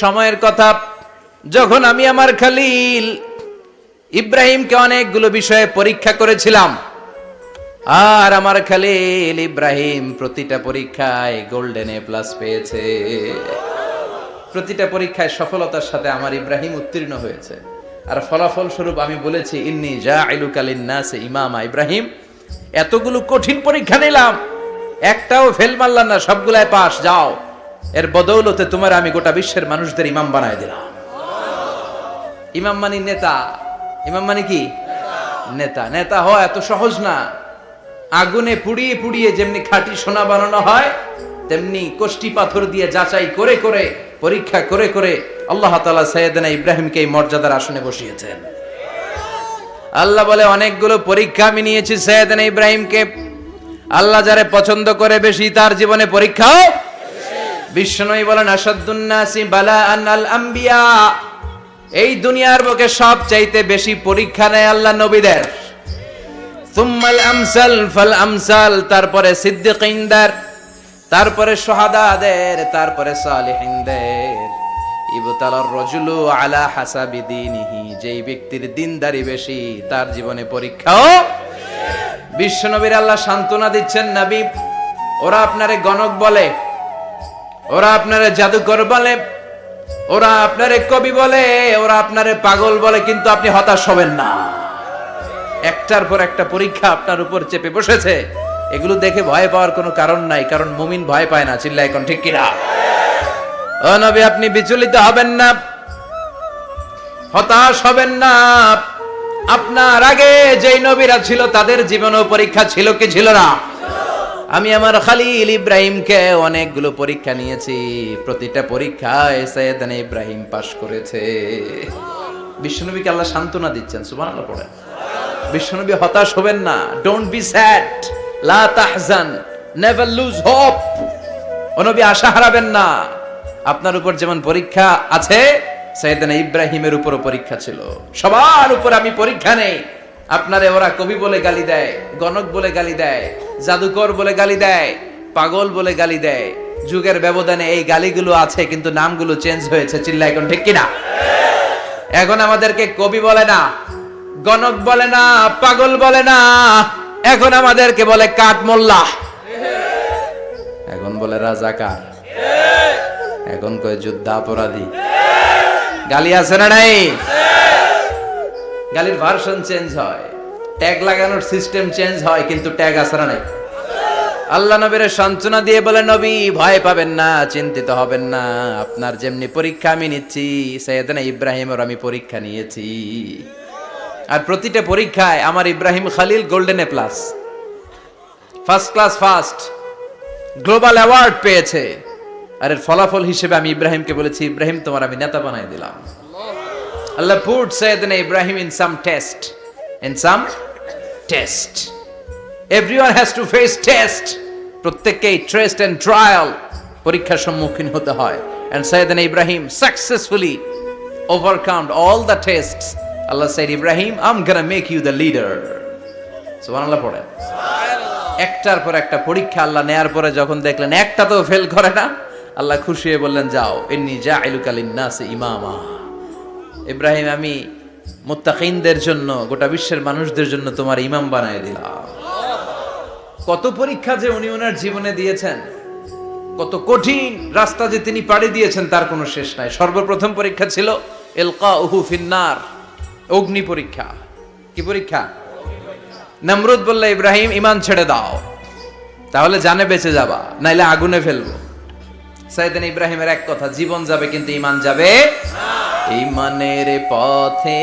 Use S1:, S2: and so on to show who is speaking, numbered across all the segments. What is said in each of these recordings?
S1: সময়ের কথা, যখন আমি আমার খলিল ইব্রাহিমকে অনেকগুলো বিষয়ে পরীক্ষা করেছিলাম, আর আমার খলিল ইব্রাহিম প্রতিটা পরীক্ষায় গোল্ডেন এ প্লাস পেয়েছে। প্রতিটা পরীক্ষায় সফলতার সাথে আমার ইব্রাহিম উত্তীর্ণ হয়েছে। আর ফলাফল স্বরূপ আমি বলেছি, ইন্নী জাইলুকা লিন্নাসি ইমামা। ইব্রাহিম, এতগুলো কঠিন পরীক্ষা নিলাম, একটাও ফেল মারলাম না, সবগুলাই পাস। যাও, এর বদৌলতে তোমার আমি গোটা বিশ্বের মানুষদের ইমাম বানায় দিলাম। ইমাম মানে নেতা। ইমাম মানে কি? নেতা। নেতা হওয়া এত সহজ না। আগুনে পুড়িয়ে পুড়িয়ে যেমনি খাঁটি সোনা বানানো হয়, তেমনি কষ্টি পাথর দিয়ে যাচাই করে করে, পরীক্ষা করে করে আল্লাহ তাআলা সাইয়েদনা ইব্রাহিমকে এই মর্যাদার আসনে বসিয়েছেন। আল্লাহ বলে, অনেকগুলো পরীক্ষা আমি নিয়েছি সাইয়েদনা ইব্রাহিমকে। আল্লাহ যারে পছন্দ করে বেশি, তার জীবনে পরীক্ষাও বিশ্বনবী বলেন, আসাদুন নাসি বালাআন আল আম্বিয়া। এই দুনিয়ার বুকে সবচাইতে বেশি পরীক্ষা নেয় আল্লাহ নবীদের। সুম্মাল আমসাল ফাল আমসাল, তারপরে সিদ্দিকিনদের, তারপরে শুহাদাদের, তারপরে সালিহিনদের। ইবতালার রাজুলু আলা হাসাবি দীনিহি, যেই ব্যক্তির দিনদারি বেশি, তার জীবনে পরীক্ষাও। বিশ্বনবীর আল্লাহ সান্ত্বনা দিচ্ছেন, নবী, ওরা আপনারে গণক বলে, ওরা আপনারে জাদুকর বলে, ওরা আপনারে কবি বলে, ওরা আপনারে পাগল বলে, কিন্তু আপনি হতাশ হবেন না। একটার পর একটা পরীক্ষা আপনার উপর চেপে বসেছে। এগুলো দেখে ভয় পাওয়ার কোনো কারণ নাই, কারণ মুমিন ভয় পায় না। চিল্লায় এখন ঠিক কিনা? ও নবী, আপনি বিচলিত হবেন না, হতাশ হবেন না। আপনার আগে যেই নবীরা ছিল, তাদের জীবনেও পরীক্ষা ছিল কি ছিল না? আমি আমার খলিল ইব্রাহিমকে অনেকগুলো পরীক্ষা নিয়েছি, প্রতিটা পরীক্ষায় সাইয়েদনা ইব্রাহিম পাশ করেছে। বিশ্বনবীকে আল্লাহ সান্ত্বনা দিচ্ছেন। সুবহানাল্লাহ পড়েন। বিশ্বনবী হতাশ হবেন না। ডোন্ট বি স্যাড, লা তাহজান, নেভার লুজ হোপ। ও নবী, আশা হারাবেন না। আপনার উপর যেমন পরীক্ষা আছে, সাইয়েদনা ইব্রাহিমের উপরও পরীক্ষা ছিল। সবার উপর আমি পরীক্ষা নেই। আপনারে ওরা কবি বলে গালি দেয়, গণক বলে গালি দেয়, জাদুকর বলে গালি দেয়, পাগল বলে গালি দেয়। যুগের ব্যবধানে এই গালিগুলো আছে, কিন্তু নামগুলো চেঞ্জ হয়েছে। চিল্লায় এখন ঠিক কিনা? এখন আমাদেরকে কবি বলে না, গণক বলে না, পাগল বলে না, এখন আমাদেরকে বলে কাঠ মোল্লা, এখন বলে রাজাকার, এখন কয় যুদ্ধাপরাধী। গালি আছে না নাই? গালির ভার্সন চেঞ্জ হয়, ট্যাগ লাগানোর সিস্টেম চেঞ্জ হয়, কিন্তু ট্যাগ আছে না নাই? আল্লাহ নবীর সান্ত্বনা দিয়ে বলে, নবী ভয় পাবেন না, চিন্তিত হবেন না। আপনার যেমনি পরীক্ষা আমি নিচ্ছি, সাইয়েদনা ইব্রাহিমের আমি পরীক্ষা নিয়েছি। আর প্রতিটা পরীক্ষায় আমার Ibrahim Khalil golden A plus, first class first, global award পেয়েছে। আর এর ফলাফল হিসেবে আমি ইব্রাহিমকে বলেছি, ইব্রাহিম তোমার আমি নেতা বানাই দিলাম। Allah put Sayyidina Ibrahim in some test. In some test. Everyone has to face test. প্রত্যেককেই টেস্ট এন্ড ট্রায়াল, পরীক্ষার সম্মুখীন হতে হয়। And Sayyidina Ibrahim successfully overcome all the tests. Allah said, Ibrahim, I'm gonna make you the leader. সুবহানাল্লাহ পড়েন। একটার পর একটা পরীক্ষা আল্লাহ নেয়ার পরে যখন দেখলেন একটা তো ফেল করে না, আল্লাহ খুশি হয়ে বললেন, যাও, ইন্নী জাইলুকা লিন্নাসি ইমামা। ইব্রাহিম, আমি মুত্তাকিনদের জন্য, গোটা বিশ্বের মানুষদের জন্য তোমার ইমাম বানায় দিলাম। কত পরীক্ষা যে উনি ওনার জীবনে দিয়েছেন, কত কঠিন রাস্তা যে তিনি পাড়ি দিয়েছেন, তার কোনো শেষ নাই। সর্বপ্রথম পরীক্ষা ছিল ইলকাউহু ফিন্নার, অগ্নি পরীক্ষা। কি পরীক্ষা? নমরুদ বলল, ইব্রাহিম ঈমান ছেড়ে দাও, তাহলে জানে বেঁচে যাবা, নাইলে আগুনে ফেলবো। সাইয়েদনা ইব্রাহিমের এক কথা, জীবন যাবে কিন্তু ঈমান যাবে না। ঈমানের পথে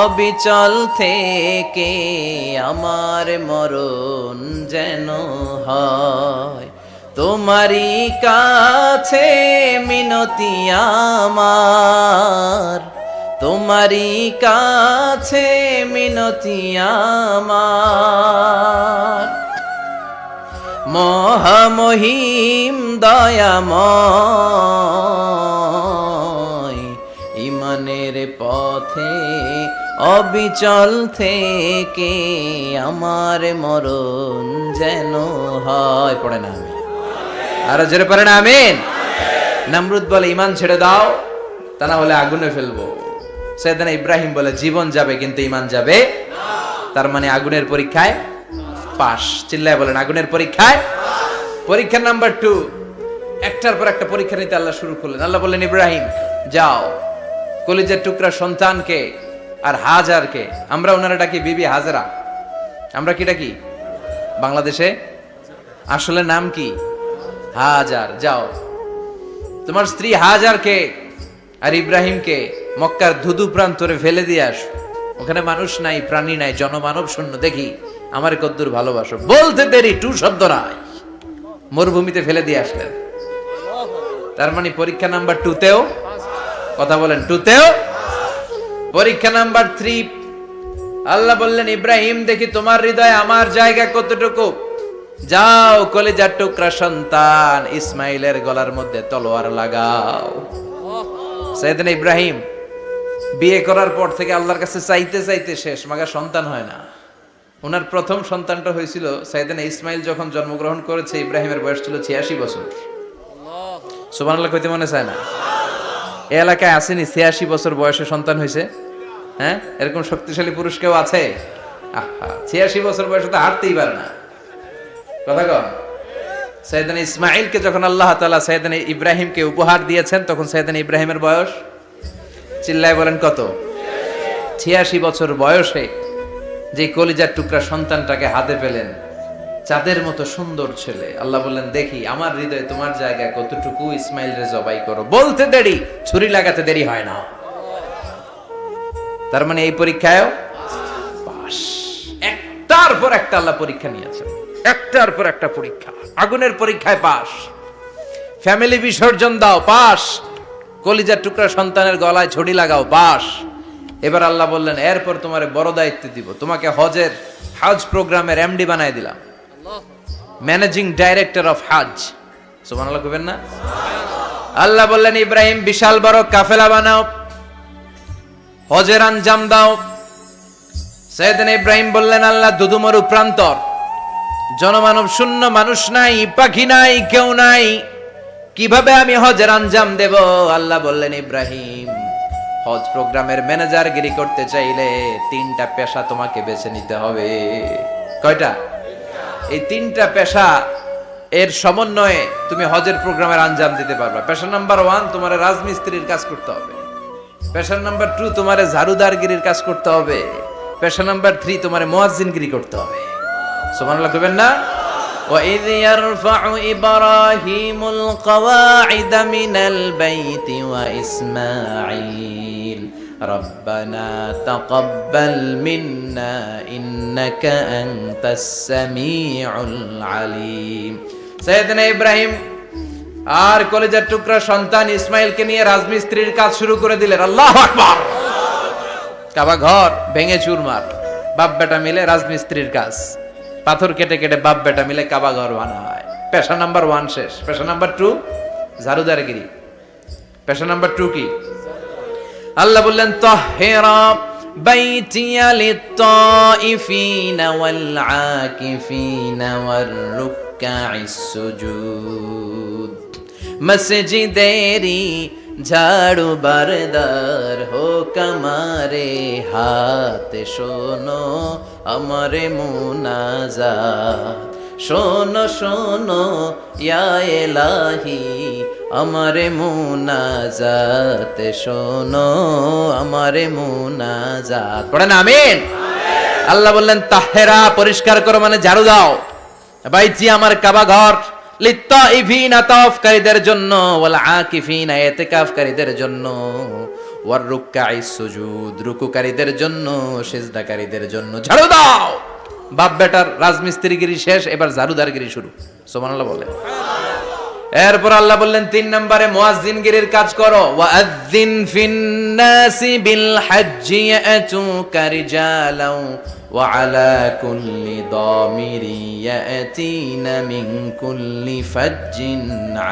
S1: অবিচল থেকে আমার মরণ যেন হয়, তোমারই কাছে মিনতি আমার, তোমারই কাছে মিনতি আমার। মহামহিম দয়াময়, ঈমানের পথে অবিচল থেকে আমার মরণ যেন হয়। পড়ে না আমিন? আরো জোরে পড়ে না আমিন? নমরুদ বলে ইমান ছেড়ে দাও, তা না হলে আগুনে ফেলবো। সাইয়েদনা ইব্রাহিম বলে জীবন যাবে কিন্তু ইমান যাবে না। তার মানে আগুনের পরীক্ষায় পাস। চিল্লায় বলেন আগুনের পরীক্ষায়। পরীক্ষা নাম্বার 2, একটার পর একটা পরীক্ষা নিতে আল্লাহ শুরু করলেন। আল্লাহ বললেন ইব্রাহিম যাও, কলিজার টুকরা সন্তানকে আর হাজারকে, আমরা ওনারা ডাকি বিবি হাজরা, আমরা কি ডাকি বাংলাদেশে, আসলে নাম কি হাজার, যাও তোমার স্ত্রী হাজারকে আর ইব্রাহিমকে মক্কার ধুধু প্রান্তরে ফেলে দিয়ে আস, ওখানে মানুষ নাই, প্রাণী নাই, জনমানব শূন্য, দেখি আমার কদ্দুর ভালোবাসো। বলতে দেরি, টু শব্দ নাই, মরুভূমিতে ফেলে দিয়ে আসলেন। তার মানে পরীক্ষা নাম্বার 2তেও, কথা বলেন 2তেও। পরীক্ষা নাম্বার 3, আল্লাহ বললেন ইব্রাহিম দেখি তোমার হৃদয়ে আমার জায়গা কতটুকু, যাও কলিজার টুকরা সন্তান ইসমাইলের গলার মধ্যে তলোয়ার লাগাও। সাইয়েদনা ইব্রাহিম বিয়ে করার পর থেকে আল্লাহর কাছে চাইতে চাইতে শেষ, মাগা সন্তান হয় না। ওনার প্রথম সন্তানটা হয়েছিল সাইয়েদনা ইসমাইল যখন জন্মগ্রহণ করেছে, ইব্রাহিমের বয়স ছিল 86 বছর। সুবহানাল্লাহ কইতে মনে চায় না? এই এলাকায় আসেনি 86 বছর বয়সে সন্তান হয়েছে? হ্যাঁ, এরকম শক্তিশালী পুরুষ কেউ আছে? 86 বছর বয়সে তো হাঁটতেই পারে না। কথা কন। সাইয়েদনা ইসমাইলকে যখন আল্লাহ তাআলা সাইয়েদনা ইব্রাহিমকে উপহার দিয়েছেন, তখন সাইয়েদনা ইব্রাহিমের বয়স, চিল্লায় বলেন কত? 86 বছর বয়সে যে কলিজার টুকরা সন্তানটাকে হাতে পেলেন, চাঁদের মতো সুন্দর ছেলে। আল্লাহ বললেন দেখি আমার হৃদয়ে তোমার জায়গায় কতটুকু, ইসমাইল রে জবাই করো। বলতে দেরি, ছুরি লাগাতে দেরি হয় না। তার মানে এই পরীক্ষায় পাস। একটার পর একটা আল্লাহ পরীক্ষা নিয়েছেন, একটার পর একটা পরীক্ষা। আগুনের পরীক্ষায় পাস, ফ্যামিলি বিসর্জন দাও পাস, কলিজার টুকরা সন্তানের গলায় ছড়ি লাগাও পাস। এবার আল্লাহ বললেন এরপর তোমারে বড় দায়িত্ব দিব, তোমাকে হজ প্রোগ্রামের এমডি বানাই দিলাম, ম্যানেজিং ডাইরেক্টর অফ হজ। সুবহানাল্লাহ কইবেন না? আল্লাহ বললেন ইব্রাহিম বিশাল বড় কাফেলা বানাও, হজের আঞ্জাম দাও। সাইয়েদনা ইব্রাহিম বললেন আল্লাহ দুদুমরু প্রান্তর, জনমানব শূন্য, মানুষ নাই, পাখি নাই, কেউ নাই, কিভাবে আমি হজের আঞ্জাম দেব? আল্লাহ বললেন ইব্রাহিম হজ প্রোগ্রামের ম্যানেজারগিরি করতে চাইলে 3টা পেশা তোমাকে বেছে নিতে হবে। কয়টা? এই 3টা পেশা এর সমন্বয়ে তুমি হজের প্রোগ্রামের আঞ্জাম দিতে পারবে। পেশা নাম্বার 1 তোমার রাজমিস্ত্রির কাজ করতে হবে, পেশা নাম্বার 2 তোমার ঝাড়ুদারগিরির কাজ করতে হবে, পেশা নাম্বার 3 তোমার মুয়াজ্জিনগিরি করতে হবে। সুবহানাল্লাহ কইবেন না? وَإِذْ يَرْفَعُ إِبْرَاهِيمُ الْقَوَاعِدَ مِنَ الْبَيْتِ وَإِسْمَاعِيلُ رَبَّنَا تَقَبَّلْ مِنَّا إِنَّكَ أَنْتَ السَّمِيعُ الْعَلِيمُ। সাইয়েদনা ইব্রাহিম আর কলিজার টুকরা সন্তান ইসমাইলকে নিয়ে রাজমিস্ত্রির কাজ শুরু করে দিলেন। আল্লাহু আকবার। কাবা ঘর ভেঙে চুরমার, বাপ বেটা মিলে রাজমিস্ত্রির কাজ, পাথর কেটে কেটে বাপ বেটা মিলে কাবা ঘর বানায়। পেশা নাম্বার 1 শেষ। পেশা নাম্বার 2 ঝাড়ুদারগিরি। পেশা নাম্বার 2 কি? আল্লাহ বললেন তাহহিরা বাইতিয়া লিত-তাইফিনা ওয়াল আকিফিনা ওয়ার রুকআইস সুজুদ। মসজিদেরি ঝাড়ু বারদার হোক আমারে হাত, শোনো আমারে মুনাজাত, শোনো শোনো ইয়া ইলাহি আমারে মুনাজাত, শোনো আমারে মুনাজাত। পড়েন আমিন। আল্লাহ বললেন তাহেরা পরিষ্কার করো, মানে ঝাড়ু দাও। বাইতি আমার কাবা ঘর, লিত্তাইফিনা তাওয়াফকারীদের জন্য, ওয়াল আকিফিনা ইতিকাফকারীদের জন্য, ওয়ার রুকআইস সুজুদ রুকুকারীদের জন্য, সিজদাকারীদের জন্য। ঝাড়ু দাও। বাপ বেটার রাজমিস্ত্রিগিরি শেষ, এবার ঝাড়ুদারগিরি শুরু। সুবহানাল্লাহ বলেন। এরপর আল্লাহ বললেন 3 নম্বরে মুয়াজ্জিনগিরির কাজ করো। ওয়াআযযিন ফিন-নাসি বিল হজ্জি ইয়াতুকা রিজালাও ওয়া আলা কুল্লি দামিরি ইয়াতিনা মিন কুল্লি ফাজ্জিন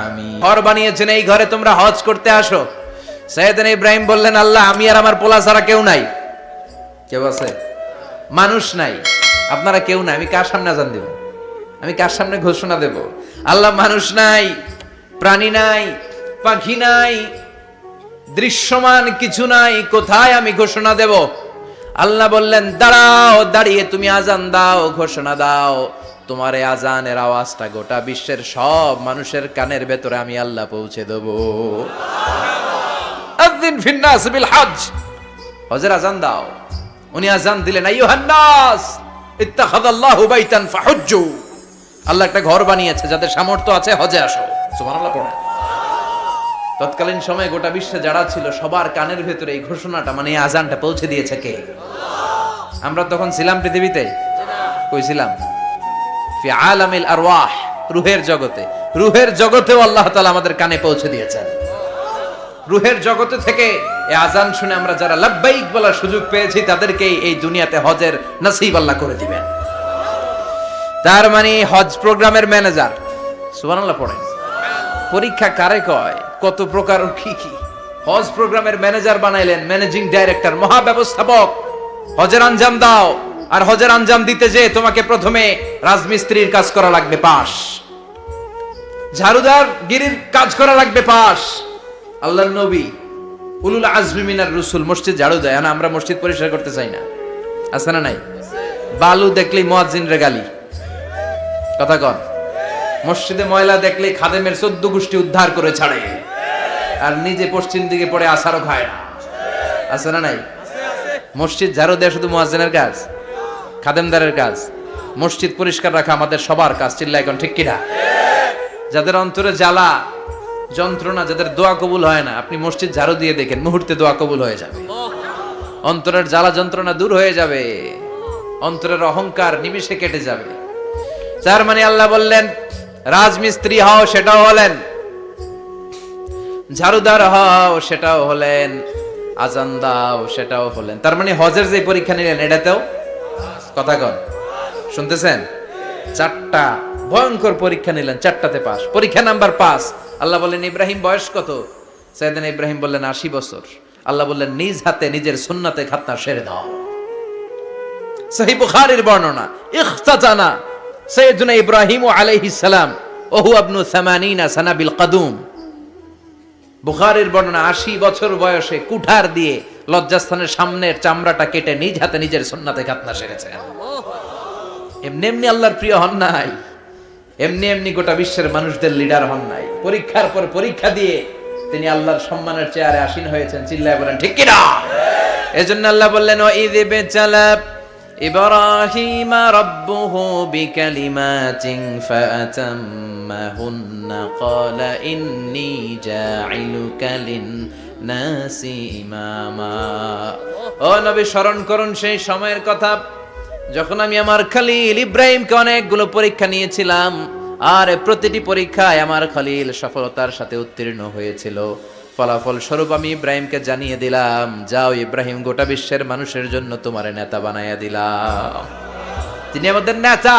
S1: আমিক। ঘর বানিয়েছেন, এই ঘরে তোমরা হজ করতে আসো। সাইয়েদনা ইব্রাহিম বললেন আল্লাহ আমি আর আমার পোলা ছাড়া কেউ নাই। কেউ আছে? মানুষ নাই, আপনারা কেউ নাই, আমি কার সামনে আযান দেব? আমি কার সামনে ঘোষণা দেব? আল্লাহ মানুষ নাই, প্রাণী নাই, পাখি নাই, দৃশ্যমান কিছু নাই, কোথায় আমি ঘোষণা দেব? আল্লাহ বললেন, দাঁড়াও, দাঁড়িয়ে তুমি আজান দাও, ঘোষণা দাও। তোমার এই আজানের আওয়াজটা গোটা বিশ্বের সব মানুষের কানের ভেতরে আমি আল্লাহ পৌঁছে দেব। আযিন ফিন নাস বিল হজ, হজের আজান দাও। উনি আজান দিলেন, আইয়ুহান নাস ইত্তাখাযাল্লাহু বাইতান ফাহুজ্জু। আল্লাহ একটা ঘর বানিয়েছে, যাদের সামর্থ্য আছে হজে আসো। সুবহানাল্লাহ পড়ে। তৎকালীন সময়ে গোটা বিশ্বে যারা ছিল সবার কানের ভেতরে এই ঘোষণাটা, মানে এই আজানটা পৌঁছে দিয়েছে কে? আমরা তখন ছিলাম পৃথিবীতে? কই ছিলাম? ফি আলামিল আরওয়াহ, রূহের জগতে। রূহের জগতেও আল্লাহ তাআলা আমাদের কানে পৌঁছে দিয়েছেন। রূহের জগতে থেকে এই আজান শুনে আমরা যারা লাব্বাইক বলার সুযোগ পেয়েছি, তাদেরকেই এই দুনিয়াতে হজের নসিব আল্লাহ করে দিবেন। তার মানে হজ প্রোগ্রামের ম্যানেজার। সুবহানাল্লাহ পড়েন। পরীক্ষা কারে কয়? কত প্রকার কি কি। হজ প্রোগ্রামের ম্যানেজার বানাইলেন, ম্যানেজিং ডাইরেক্টর, মহাব্যবস্থাপক। হজের আঞ্জাম দাও, আর হজের আঞ্জাম দিতে যে তোমাকে প্রথমে রাজমিস্ত্রির কাজ করা লাগবে পাস, ঝাড়ুদার গিরির কাজ করা লাগবে পাস। আল্লাহর নবী উলুল আজমি মিনার রাসূল মসজিদ ঝাড়ু দেয় না? আমরা মসজিদ পরিষ্কার করতে চাই না, আছে না নাই? বালু দেখলেই মুয়াজ্জিনের গালি, কথা কন। মসজিদে ময়লা দেখলে খাদেমের 14 গোষ্ঠী উদ্ধার করে ছাড়ে, আর নিজে পশ্চিম দিকে পড়ে আসারও খায় না, আছে না নাই? মসজিদ ঝাড়ু দেয়া শুধু মুয়াজ্জিনের কাজ? খাদেমদারের কাজ? মসজিদ পরিষ্কার রাখা আমাদের সবার কাজ। চিল্লায় এখন ঠিক কিনা? যাদের অন্তরে জ্বালা যন্ত্রণা, যাদের দোয়া কবুল হয় না, আপনি মসজিদ ঝাড়ু দিয়ে দেখেন, মুহূর্তে দোয়া কবুল হয়ে যাবে। অন্তরের জ্বালা যন্ত্রণা দূর হয়ে যাবে, অন্তরের অহংকার নিমিষে কেটে যাবে। তার মানে আল্লাহ বললেন, রাজমিস্ত্রি হও, সেটাও হলেন। ঝাড়ুদার হও, সেটাও হলেন। আজান দাও, সেটাও হলেন। তার মানে হজের যে পরীক্ষা নিলেন, এটাতেও, কথা কন, শুনতেছেন? 4টা ভয়ঙ্কর পরীক্ষা নিলেন, 4টাতে পাস। পরীক্ষা নাম্বার 5। আল্লাহ বললেন, ইব্রাহিম বয়স কত? সাইয়েদনা ইব্রাহিম বললেন 80 বছর। আল্লাহ বললেন, নিজ হাতে নিজের সুন্নাতে খাতনা সেরে দাও। সহিহ বুখারীর বর্ণনা, ইখতাতানা সাইয়েদনা ইব্রাহিম আলাইহিস সালাম ওয়া হুয়া ইবনু 80 সানা বিল কাদুম। বুখারীর বর্ণনা, 80 বছর বয়সে কুঠার দিয়ে লজ্জাস্থানের সামনের চামড়াটা কেটে নিজ হাতে নিজের সুন্নাতে খাতনা সেরেছেন। এমনি এমনি আল্লাহর প্রিয় হন নাই, এমনি এমনি গোটা বিশ্বের মানুষদের লিডার হন নাই। পরীক্ষার পর পরীক্ষা দিয়ে তিনি আল্লাহর সম্মানের চেয়ারে আসীন হয়েছেন। চিল্লায় বলেন ঠিক কিনা? এজন্য আল্লাহ বললেন, ওয়া ইয বিতালা ইব্রাহিম রাব্বুহু বিকালিমাতিন ফাআতাম্মাহুন্না ক্বালা ইন্নী জাঈলুকা লিন-নাসি ইমামা। ও নবী, স্মরণ করুন সেই সময়ের কথা যখন আমি আমার খলিল ইব্রাহিমকে অনেকগুলো পরীক্ষা নিয়েছিলাম, আর প্রতিটি পরীক্ষায় আমার খলিল সফলতার সাথে উত্তীর্ণ হয়েছিল। ফলাফল স্বরূপ আমি ইব্রাহিমকে জানিয়ে দিলাম, যাও ইব্রাহিম, গোটা বিশ্বের মানুষের জন্য তোমার নেতা বানাইয়া দিলাম। তিনি আমাদের নেতা,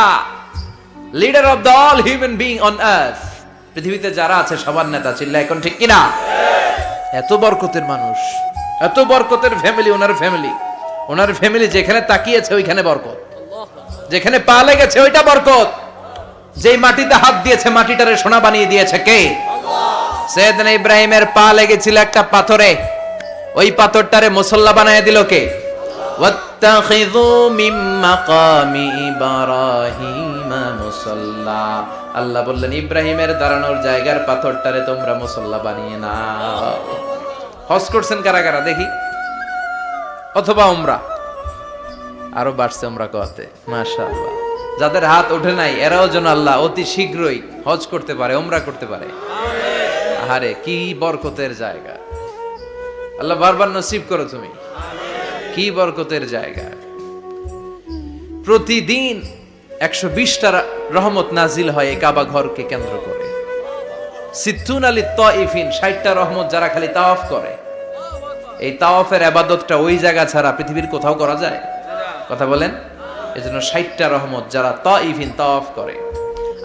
S1: leader of the all human being on earth. পৃথিবীতে যারা আছে সবার নেতা। চিল্লা এখন ঠিক কিনা? এত বরকতের মানুষ, এত বরকতের ফ্যামিলি, ওনার ফ্যামিলি যেখানে তাকিয়েছে ওইখানে বরকত, যেখানে পা লেগেছে ওইটা বরকত। যেই মাটিতে হাত দিয়েছে মাটিটারে সোনা বানিয়ে দিয়েছে কে? সাইয়েদনা ইব্রাহিমের পা লেগেছিল একটা পাথরে, ওই পাথরটারে মুসল্লা বানায় দিল কে? ওয়াত্তাখিযু মিন মাকামি ইব্রাহিমা মুসাল্লা। আল্লাহ বললেন, ইব্রাহিমের দাঁড়ানোর জায়গার পাথরটারে তোমরা মুসল্লা বানিয়ে নাও। হজ করছেন কারা কারা দেখি? অথবা উমরা? আরো বাড়ছে উমরা করতে, মাশাআল্লাহ। যাদের হাত ওঠে নাই এরাও যেন আল্লাহ অতি শীঘ্রই হজ করতে পারে, উমরা করতে পারে। আরে কি বরকতের জায়গা! আল্লাহ বারবার নসিব করো তুমি। কি বরকতের জায়গা! প্রতিদিন 120টা রহমত নাজিল হয় এই কাবা ঘরকে কেন্দ্র করে। 60 লিত তাইফিন, 60টা রহমত যারা খালি তাওয়াফ করে। এই তাওয়াফের ইবাদতটা ওই জায়গা ছাড়া পৃথিবীর কোথাও করা যায়? কথা বলেন। এজন্য 60টা রহমত যারা তাইফিন তাওয়াফ করে।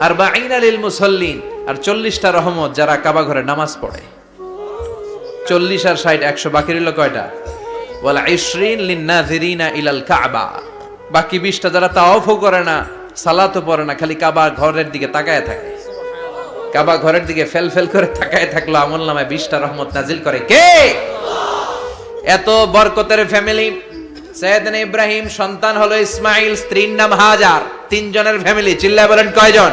S1: আর বাঈনা লিল মুসাল্লিন, আর 40টা রহমত যারা কাবা ঘরে নামাজ পড়ে। 40 আর 60 100, বাকি রইল কয়টা? ওয়াল 20 লিন-নাযিরিনা ইলাল কাবা। বাকি 20টা যারা তাওয়াফও করে না, সালাতও পড়ে না, খালি কাবা ঘরের দিকে তাকায় থাকে। কাবা ঘরের দিকে ফেল ফেল করে তাকায় থাকলো, আমলনামায় 20টা রহমত নাজিল করে কে? এত বরকতের ফ্যামিলি। সাইয়েদনা ইব্রাহিম সন্তান হলো ইসমাইল, স্ত্রীর নাম হাজার। 3 জনের ফ্যামিলি, চিল্লায় বলেন কয়জন?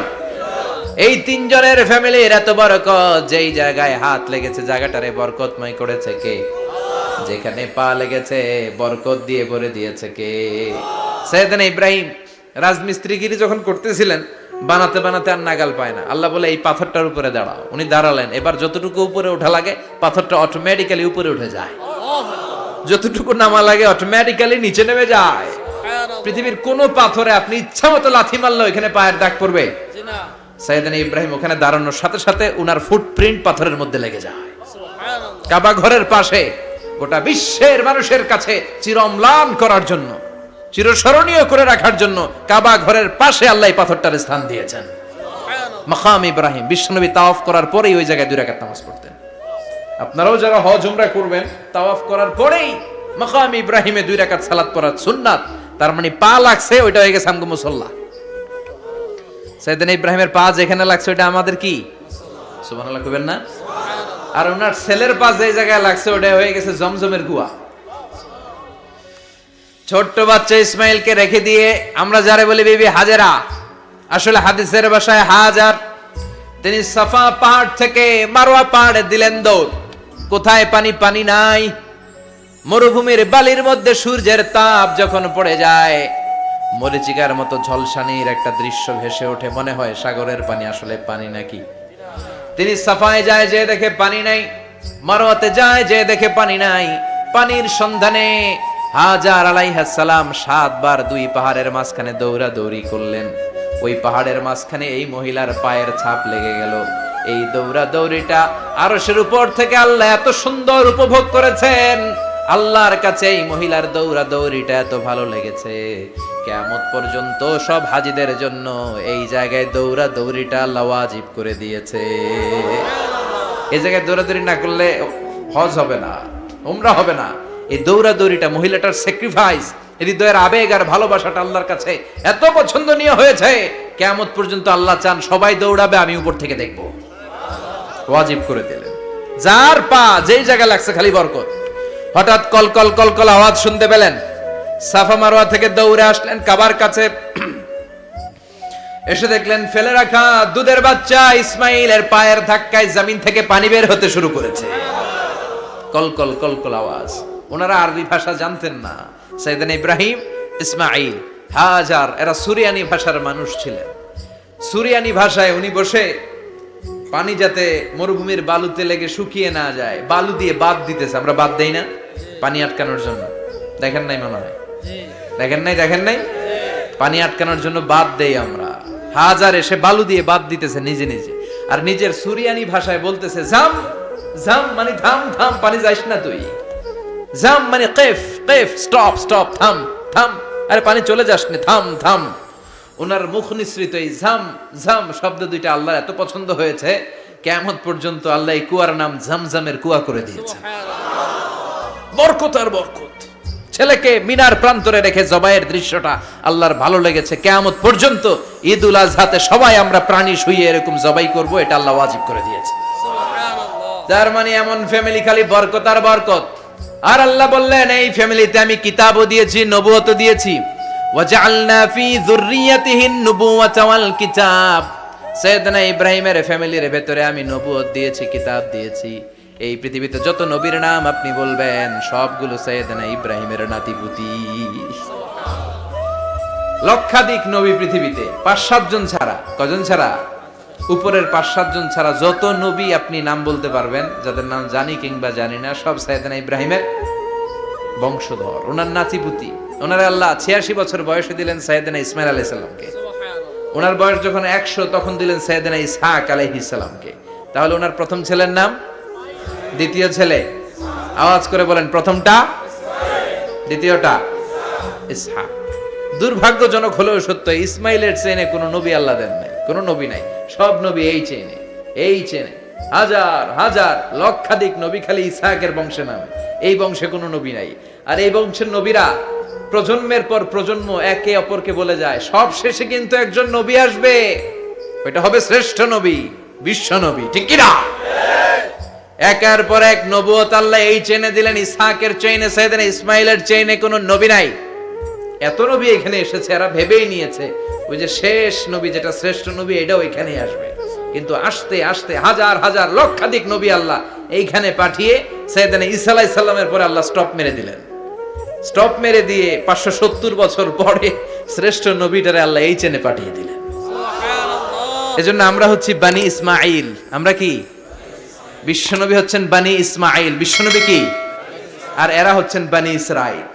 S1: এই 3 জনের ফ্যামিলির এত বরকত, যেই জায়গায় হাত লেগেছে জায়গাটারে বরকতময় করেছে কে? যেখানে পা লেগেছে বরকত দিয়ে ভরে দিয়েছে কে? সাইয়েদনা ইব্রাহিম রাজমিস্ত্রিগিরি যখন করতেছিলেন, বানাতে বানাতে আর নাগাল পায় না। আল্লাহ বলে এই পাথরটার উপরে দাঁড়াও। উনি দাঁড়ালেন। এবার যতটুকু উপরে ওঠা লাগে পাথরটা অটোমেটিক্যালি উপরে উঠে যায়, যতটুকু নামা লাগে অটোমেটিক্যালি নিচে নেমে যায়। পৃথিবীর কোন পাথরে আপনি ইচ্ছা মতো লাথি মারলে এখানে পায়ের দাগ পড়বে? সাইয়েদনা ইব্রাহিম ওখানে দাঁড়ানোর সাথে সাথে উনার ফুটপ্রিন্ট পাথরের মধ্যে লেগে যায়। কাবা ঘরের পাশে গোটা বিশ্বের মানুষের কাছে চিরম্লান করার জন্য, চিরস্মরণীয় করে রাখার জন্য কাবা ঘরের পাশে আল্লাহ এই পাথরটার স্থান দিয়েছেন। মাকাম ইব্রাহিম। বিশ্বনবী তাওয়াফ করার পরেই ওই জায়গায় 2 রাকাত নামাজ পড়তেন। আপনারাও যারা হজ উমরা করবেন, তাওয়াফ করার পরেই মাকাম ইব্রাহিমে 2 রাকাত সালাত পড়া সুন্নাত। তার মানে পা লাগছে, ওইটা হয়ে গেছে আমগো মুসাল্লা। সাইয়েদনা ইব্রাহিমের পা যেখানে লাগছে ওইটা আমাদের কি? সুবহানাল্লাহ কইবেন না? আর ওনার ছেলের পা যে জায়গায় লাগছে ওটা হয়ে গেছে জমজমের কুয়া। ছোট্ট বাচ্চা ইসমাইলকে রেখে দিয়ে আমরা যারে বলি বিবি হাজেরা, আসলে হাদিসের ভাষায় হাজার, তিনি সাফা পাহাড় থেকে মারওয়া পাহাড়ে দিলেন দৌড়। কোথায় পানি? পানি নাই। মরুভূমির বালির মধ্যে সূর্যের তাপ যখন পড়ে যায়, মরিচিকার মতো ঝলসানির একটা দৃশ্য ভেসে ওঠে, মনে হয় সাগরের পানি, আসলে পানি নাকি। তিনি সাফায় যায়, যে দেখে পানি নাই। মারওয়াতে যায়, যে দেখে পানি নাই। পানির সন্ধানে হাজার আলাইহিস সালাম 7 বার 2 পাহাড়ের মাঝখানে দৌড়াদৌড়ি করলেন। ওই পাহাড়ের মাঝখানে এই মহিলার পায়ের ছাপ লেগে গেল। এই দৌড়াদৌড়িটা আরশের উপর থেকে আল্লাহ এত সুন্দর উপভোগ করেছেন। আল্লাহর কাছে এই মহিলার দৌড়াদৌড়িটা এত ভালো লেগেছে, কিয়ামত পর্যন্ত সব হাজীদের জন্য এই জায়গায় দৌড়াদৌড়িটা আল্লাহ ওয়াজিব করে দিয়েছে। এই জায়গায় দৌড়াদৌড়ি না করলে হজ হবে না, উমরা হবে না। এই দৌড়াদৌড়িটা, মহিলাটার স্যাক্রিফাইস, হৃদয়ের আবেগ আর ভালোবাসাটা আল্লাহর কাছে এত পছন্দনীয় হয়েছে, কিয়ামত পর্যন্ত আল্লাহ চান সবাই দৌড়াবে, আমি উপর থেকে দেখব। ওয়াজিব করে দিলেন। যার পা যেই জায়গায় লাগছে খালি বরকত। হঠাৎ কলকল কলকল আওয়াজ শুনতে পেলেন। সাফা মারওয়া থেকে দৌড়ে আসলেন কাবার কাছে। এসে দেখলেন ফেলে রাখা দুধের বাচ্চা ইসমাইলের পায়ের ধাক্কায় জমিন থেকে পানি বের হতে শুরু করেছে। কলকল কলকল আওয়াজ। ওনারা আরবি ভাষা জানতেন না। সাইয়েদনা ইব্রাহিম, ইসমাইল, হাজার এরা সুরিয়ানি ভাষার মানুষ ছিলেন। সুরিয়ানি ভাষায় উনি বসে পানি যাতে মরুভূমির বালুতে লেগে শুকিয়ে না যায়, বালু দিয়ে বাঁধ দিতেছে। আমরা বাঁধ দেই না পানি আটকানোর জন্য? দেখেন নাই মনে হয়? দেখেন নাই? পানি আটকানোর জন্য বাঁধ দেই আমরা। হাজার এসে বালু দিয়ে বাঁধ দিতেছে নিজে নিজে, আর নিজের সুরিয়ানি ভাষায় বলতেছে জাম জাম, মানে থাম থাম, পানি যাইস না তুই। জাম মানে কেফ কেফ, স্টপ স্টপ, থাম থাম, আরে পানি চলে যাস না, থাম থাম। ওনার মুখ নিঃসৃত এই ঝাম ঝাম শব্দ দুইটা আল্লাহ এত পছন্দ হয়েছে, কিয়ামত পর্যন্ত আল্লাহ এই কুয়ার নাম ঝমঝমের কুয়া করে দিয়েছেন। বরকত আর বরকত। ছেলেকে মিনার প্রান্তরে রেখে জবাইয়ের দৃশ্যটা আল্লাহর ভালো লেগেছে। কিয়ামত পর্যন্ত ঈদুল আজহাতে সবাই আমরা প্রাণী শুইয়ে এরকম জবাই করব, এটা আল্লাহ ওয়াজিব করে দিয়েছে। তার মানে এমন ফ্যামিলি খালি বরকত আর বরকত। আর আল্লাহ বললেন এই ফ্যামিলিতে আমি কিতাবও দিয়েছি, নবুয়তও দিয়েছি। ওয়াজআলনা ফি যুররিয়াতিহিন নুবুওয়াতা ওয়াল কিতাব। সাইয়েদনা ইব্রাহিমের ফ্যামিলির ভেতরে আমি নবুয়ত দিয়েছি, কিতাব দিয়েছি। এই পৃথিবীতে যত নবীর নাম আপনি বলবেন সবগুলো সাইয়েদনা ইব্রাহিমের নাতিপুতি। লক্ষাধিক নবী পৃথিবীতে, 5-7 জন ছাড়া। কজন ছাড়া? উপরের 5-7 জন ছাড়া যত নবী আপনি নাম বলতে পারবেন, যাদের নাম জানি কিংবা জানি না, সব সাইয়েদনা ইব্রাহিমের বংশধর, ওনার নাতিপুতি। ওনার আল্লাহ 86 বছর বয়সে দিলেন সাইয়েদনা ইসমাইল আলাইহিস সালামকে। ওনার বয়স যখন 100 তখন দিলেন সাইয়েদনা ইসহাক আলাইহিস সালামকে। তাহলে ওনার প্রথম ছেলের নাম? দ্বিতীয় ছেলে? আওয়াজ করে বলেন, প্রথমটা দ্বিতীয়টা ইসহাক। দুর্ভাগ্যজনক হলেও সত্য, ইসমাইলের চেনে কোনো নবী আল্লাহ দেন নাই, কোনো নবী নাই। সব নবী এই চেনে হাজার হাজার লক্ষাধিক নবী খালি ইসহাকের বংশে নামে। এই বংশে কোনো নবী নাই। আর এই বংশের নবীরা প্রজন্মের পর প্রজন্ম একে অপরকে বলে যায়, সব শেষে কিন্তু একজন নবী আসবে, ওইটা হবে শ্রেষ্ঠ নবী। বিশ্ব নবী, ঠিক কি না? একের পর এক নবুয়ত আল্লাহ এই চেইনে দিলেন, ইসহাকের চেইনে, সাইয়েদনা ইসমাইলের চেইনে কোনো নবী নাই। এত নবী এখানে এসেছে, এরা ভেবেই নিয়েছে ওই যে শেষ নবী, যেটা শ্রেষ্ঠ নবী, এটাও এখানেই আসবে। কিন্তু আস্তে আস্তে হাজার হাজার লক্ষাধিক নবী আল্লাহ এইখানে পাঠিয়ে সাইয়েদনা ঈসা আলাইহিস সালামের পরে আল্লাহ স্টপ মেরে দিলেন। স্টপ মেরে দিয়ে 570 বছর পরে শ্রেষ্ঠ নবীটারে আল্লাহ এই চেনে পাঠিয়ে দিলেন। এজন্য আমরা হচ্ছি বানি ইসমাইল। আমরা কি? বিশ্বনবী হচ্ছেন বানি ইসমাইল, বিশ্বনবী কি? আর এরা হচ্ছেন বানি ইসরাইল।